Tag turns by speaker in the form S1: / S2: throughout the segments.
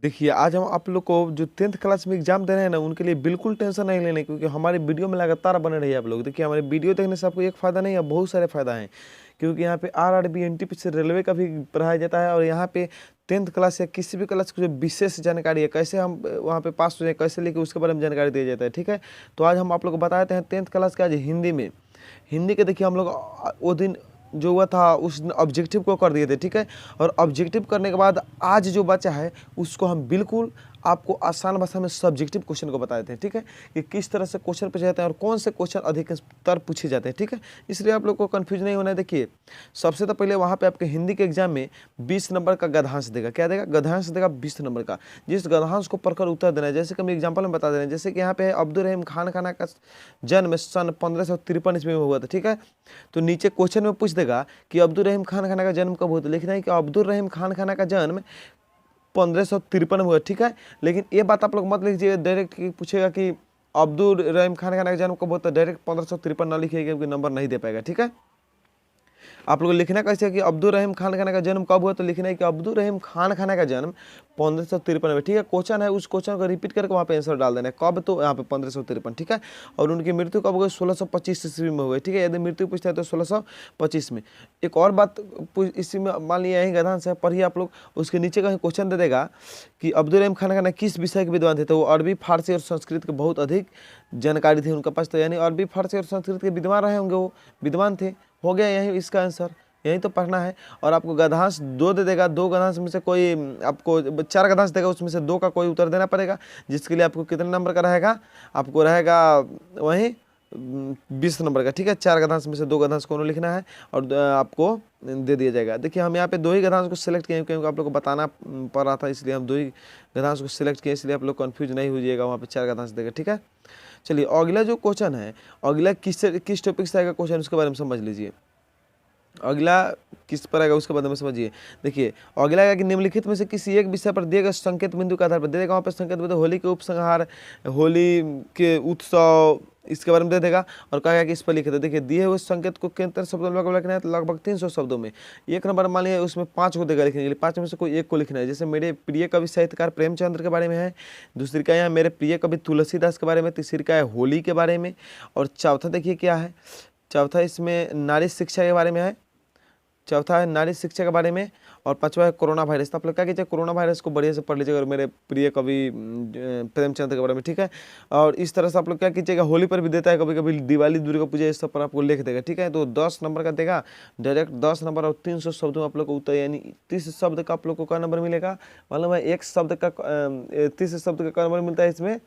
S1: देखिए, आज हम आप लोग को जो 10th क्लास में एग्ज़ाम दे रहे हैं ना, उनके लिए बिल्कुल टेंशन नहीं लेनी, क्योंकि हमारे वीडियो में लगातार बने रहिए आप लोग। देखिए, हमारे वीडियो देखने से आपको एक फ़ायदा नहीं है, बहुत सारे फ़ायदा हैं। क्योंकि यहाँ पे आरआरबी, एनटीपीसी, रेलवे का भी पढ़ाया जाता है, और यहाँ पे 10th क्लास या किसी भी क्लास की जो विशेष जानकारी है, कैसे हम वहाँ पे पास हो जाएँ, कैसे लिखें, उसके बारे में जानकारी दिया जाता है, ठीक है? तो आज हम आप लोग को बताते हैं 10th क्लास का आज हिंदी में। हिंदी के देखिए हम लोग वो दिन जो हुआ था उस दिन ऑब्जेक्टिव को कर दिए थे, ठीक है? और ऑब्जेक्टिव करने के बाद आज जो बचा है उसको हम बिल्कुल आपको आसान भाषा में सब्जेक्टिव क्वेश्चन को बता देते हैं, ठीक है? कि किस तरह से क्वेश्चन पूछे जाते हैं और कौन से क्वेश्चन अधिकतर पूछे जाते हैं, ठीक है? इसलिए आप लोग को कन्फ्यूज नहीं होना है। देखिए, सबसे तो पहले वहाँ पे आपके हिंदी के एग्जाम में 20 नंबर का गद्यांश देगा। क्या देगा? गद्यांश देगा 20 नंबर का। जिस गद्यांश को पढ़कर उत्तर देना है, जैसे कि हम एग्जाम्पल में बता दे रहे हैं, जैसे कि यहाँ पे है अब्दुल रहीम खान खाना का जन्म सन 1553 ईस्वी में हुआ था, ठीक है? तो नीचे क्वेश्चन में पूछ देगा कि अब्दुल रहीम खान खाना का जन्म कब हुआ था। लिखना है कि अब्दुल रहीम खान खाना का जन्म 1553 में हुआ, ठीक है? लेकिन ये बात आप लोग मत लिखिए डायरेक्ट कि पूछेगा कि अब्दुल रहीम खान खाना का जन्म कब हुआ था, डायरेक्ट 1553 ना लिखिएगा, क्योंकि नंबर नहीं दे पाएगा, ठीक है? आप लोग लिखना कैसे कि अब्दुल रहीम खान खाना का जन्म कब हुआ, तो लिखना है कि अब्दुल रहीम खान खाना का जन्म 1553 में, ठीक है? क्वेश्चन है, उस क्वेश्चन को रिपीट करके वहाँ पे आंसर डाल देना है। कब? तो यहाँ पे 1553, ठीक है? और उनकी मृत्यु कब हो गई? 1625 ईस्वी में हो गई, ठीक है? यदि मृत्यु पूछता है तो 1625 में। एक और बात इसी में मान लिया यही गद्यांश है, पढ़िए आप लोग। उसके नीचे कहीं क्वेश्चन दे देगा कि अब्दुल रहीम खान खाना किस विषय के विद्वान थे, तो वो अरबी, फारसी और संस्कृत के बहुत अधिक जानकारी थी उनके पास। तो यानी अरबी, फारसी और संस्कृत के विद्वान रहे होंगे, वो विद्वान थे। हो गया यही इसका आंसर, यही तो पढ़ना है। और आपको गद्यांश 2 दे देगा, 2 गद्यांश में से कोई आपको 4 गद्यांश देगा, उसमें से 2 का कोई उत्तर देना पड़ेगा, जिसके लिए आपको कितने नंबर का रहेगा? आपको रहेगा वहीं 20 नंबर का, ठीक है? 4 गद्यांश में से 2 गद्यांश को लिखना है और आपको दे दिया जाएगा। देखिए, हम यहाँ पे 2 ही गद्यांश को सिलेक्ट किए, क्योंकि आप लोग को बताना पड़ रहा था, इसलिए हम 2 ही गद्यांश को सिलेक्ट किए, इसलिए आप लोग कन्फ्यूज नहीं हो जाइएगा, वहाँ पे 4 गद्यांश देगा, ठीक है? चलिए, अगला जो क्वेश्चन है, अगला किस टॉपिक से आएगा क्वेश्चन, उसके बारे में समझ लीजिए। अगला किस पर आएगा उसके बारे में समझिए। देखिए, अगला आएगा कि निम्नलिखित में से किसी एक विषय पर दिए गए संकेत बिंदु के आधार पर दे देगा। वहाँ पर संकेत बिंदु होली के उपसंहार, होली के उत्सव, इसके बारे में दे देगा और कहेगा कि इस पर लिखे। तो देखिए, दिए हुए संकेत को कितने शब्दों में लिखना है? तो लगभग 300 शब्दों में। एक नंबर मान लिया, उसमें 5 को देगा लिखने के लिए, 5 में से कोई एक को लिखना है। जैसे मेरे प्रिय कवि साहित्यकार प्रेमचंद्र के बारे में है, दूसरी का यहाँ मेरे प्रिय कवि तुलसीदास के बारे में, तीसरी का है होली के बारे में, और चौथा देखिए क्या है, चौथा इसमें नारी शिक्षा के बारे में है, चौथा है नारी शिक्षा के बारे में, और पांचवा है कोरोना वायरस। तो आप लोग क्या कीजिए, कोरोना वायरस को बढ़िया से पढ़ लीजिएगा, और मेरे प्रिय कवि प्रेमचंद के बारे में, ठीक है? और इस तरह से आप लोग क्या कीजिएगा, होली पर भी देता है, कभी कभी दिवाली, दुर्गा पूजा, इस सब पर आपको लिख देगा, ठीक है? तो 10 नंबर का देगा, डायरेक्ट 10 नंबर, और 300 शब्दों में आप लोग को उत्तर, यानी 30 शब्द का आप लोग को क्या नंबर मिलेगा? मालूम है, एक शब्द का 30 शब्द का नंबर मिलता है, इसमें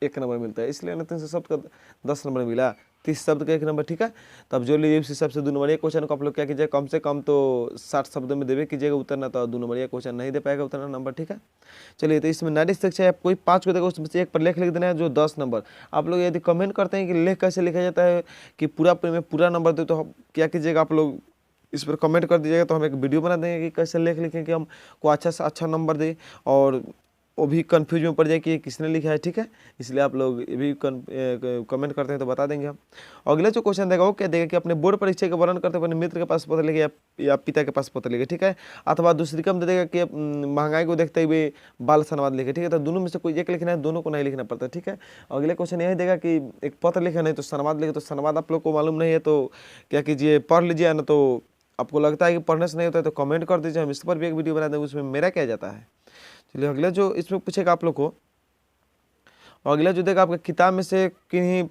S1: 1 नंबर मिलता है, इसलिए ना 300 शब्द का 10 नंबर मिला, 30 शब्द का 1 नंबर, ठीक है? तब जो लीजिए उस हिसाब से 2 नंबर। ये क्वेश्चन को आप लोग क्या कीजिए, कम से कम तो 60 शब्दों में देवे कीजिएगा उत्तर, ना तो 2 नंबर। ये क्वेश्चन नहीं दे पाएगा उतना नंबर, ठीक है? चलिए, तो इसमें नारी शिक्षा आप कोई 5 को देगा, उसमें से एक पर लेख लिख देना है, जो 10 नंबर। आप लोग यदि कमेंट करते हैं कि लेख कैसे लिखा जाता है, कि पूरा नंबर दे, तो क्या कीजिएगा, आप लोग इस पर कमेंट कर दीजिएगा, तो हम एक वीडियो बना देंगे कि कैसे लेख लिखें कि हमको अच्छा से अच्छा नंबर दे, और वो भी कन्फ्यूज में पड़ जाए कि किसने लिखा है, ठीक है? इसलिए आप लोग ये भी कमेंट करते हैं तो बता देंगे हम। अगला जो क्वेश्चन देगा वो क्या देगा कि अपने बोर्ड परीक्षा का वर्णन करते हुए अपने मित्र के पास पत्र लिखे या पिता के पास पत्र लिखे, ठीक है? अथवा दूसरी कम दे देगा कि महंगाई को देखते हुए बाल संवाद लिखे, ठीक है? तो दोनों में से कोई एक लिखना है, दोनों को नहीं लिखना पड़ता, ठीक है? अगले क्वेश्चन यही देगा कि एक पत्र लिखा, नहीं तो संवाद लिखे। तो संवाद आप लोग को मालूम नहीं है तो क्या कीजिए, पढ़ लीजिए, ना तो आपको लगता है कि पढ़ने से नहीं होता है तो कमेंट कर दीजिए, हम इस पर भी एक वीडियो बना देंगे, उसमें मेरा क्या जाता है। चलिए, अगला जो इसमें पूछेगा आप लोग को, अगला जो देगा आपके किताब में से किन्हीं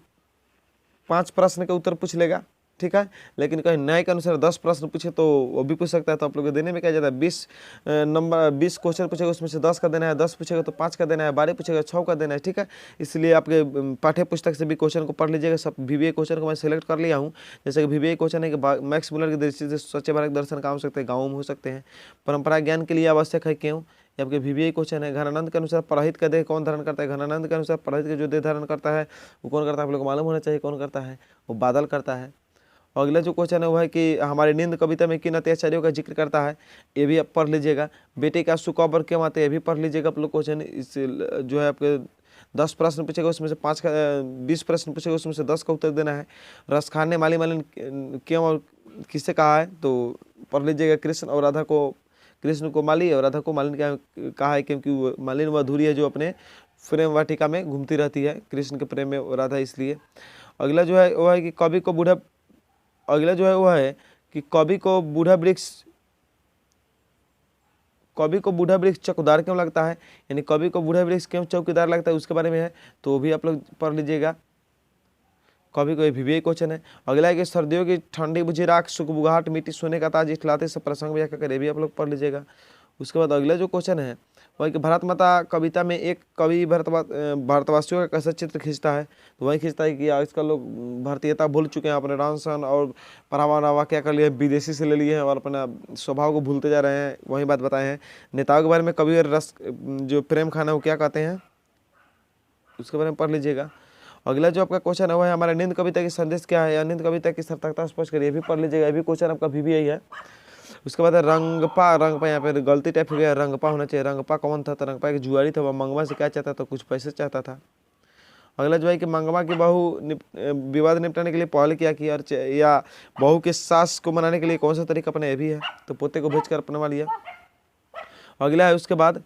S1: 5 प्रश्न के उत्तर पूछ लेगा, ठीक है? लेकिन कहीं न्याय के अनुसार 10 प्रश्न पूछे तो वो भी पूछ सकता है। तो आप लोग देने में क्या जाता है, 20 नंबर, 20 क्वेश्चन पूछेगा, उसमें से 10 का देना है, 10 पूछेगा तो 5 का देना है, 12 पूछेगा 6 का देना है, ठीक है? इसलिए आपके पाठ्य पुस्तक से भी क्वेश्चन को पढ़ लीजिएगा। सब VBA क्वेश्चन को मैं सेलेक्ट कर लिया हूँ। जैसे कि VBA क्वेश्चन है कि मैक्स मुलर की दृष्टि से स्वच्छ भारत दर्शन कहाँ हो सकते हैं, गाँव में हो सकते हैं। परंपरा ज्ञान के लिए आवश्यक है क्यों, ये आपके VBA क्वेश्चन है। घनानंद के अनुसार परहित का देह कौन धारण करता है, घनानंद के अनुसार परहित का जो देह धारण करता है वो कौन करता है, आप लोग को मालूम होना चाहिए कौन करता है, वो बादल करता है। अगला जो क्वेश्चन है वो है कि हमारे नींद कविता में किन अत्याचारियों का जिक्र करता है, ये भी आप पढ़ लीजिएगा। बेटे का सुकबर क्यों आते हैं, ये भी पढ़ लीजिएगा आप लोग। क्वेश्चन इस जो है आपके 10 प्रश्न पूछेगा, उसमें से 20 प्रश्न पूछेगा, उसमें से 10 का उत्तर देना है। रस खाने माली मालिन क्यों और किससे कहा है, तो पढ़ लीजिएगा। कृष्ण और राधा को कृष्ण को माली और राधा को मालिन कहा है क्योंकि मालिन वह अधूरी है जो अपने प्रेम वाटिका में घूमती रहती है, कृष्ण के प्रेम में राधा इसलिए। अगला जो है वो है कि कवि को बूढ़ा, अगला जो है वो है कि कवि को बूढ़ा वृक्ष चौकीदार क्यों लगता है, यानी कवि को बूढ़ा वृक्ष क्यों चौकीदार लगता है उसके बारे में है, तो वो भी आप लोग पढ़ लीजिएगा। कवि को भी क्वेश्चन है। अगला है कि सर्दियों की ठंडी बुझी राख सुखबुगाहट मिट्टी सोने का ताज इठलाते सब प्रसंग व्याख्या करे, भी आप लोग पढ़ लीजिएगा। उसके बाद अगला जो क्वेश्चन है वही कि भारत माता कविता में एक कवि भारतवासियों का कैसा चित्र खींचता है, तो वही खींचता है कि आजकल लोग भारतीयता भूल चुके हैं, अपने रहन सहन और परावा क्या कर लिए विदेशी से ले लिए हैं और अपना स्वभाव को भूलते जा रहे हैं, वही बात बताए हैं। नेताओं के बारे में कवि और रस जो प्रेम खाना वो क्या कहते हैं, उसके बारे में पढ़ लीजिएगा। अगला जो आपका क्वेश्चन है वह है हमारा नींद कविता की संदेश क्या है, या नींद कविता की सार्थकता स्पष्ट करिए, भी पढ़ लीजिएगा, ये भी क्वेश्चन आपका भी यही है। उसके बाद रंगपा यहाँ पे गलती टाइप हो गया, रंगपा होना चाहिए। रंगपा कौन था, तो रंगपा एक जुआरी था, वह मंगवा से क्या चाहता था, कुछ पैसे चाहता था। अगला जो है कि मंगवा की बहू विवाद निपटाने के लिए पहल क्या की, और या बहू के सास को मनाने के लिए कौन सा तरीका अपना, ये भी है, तो पोते को भेज कर अपनवा लिया। अगला है उसके बाद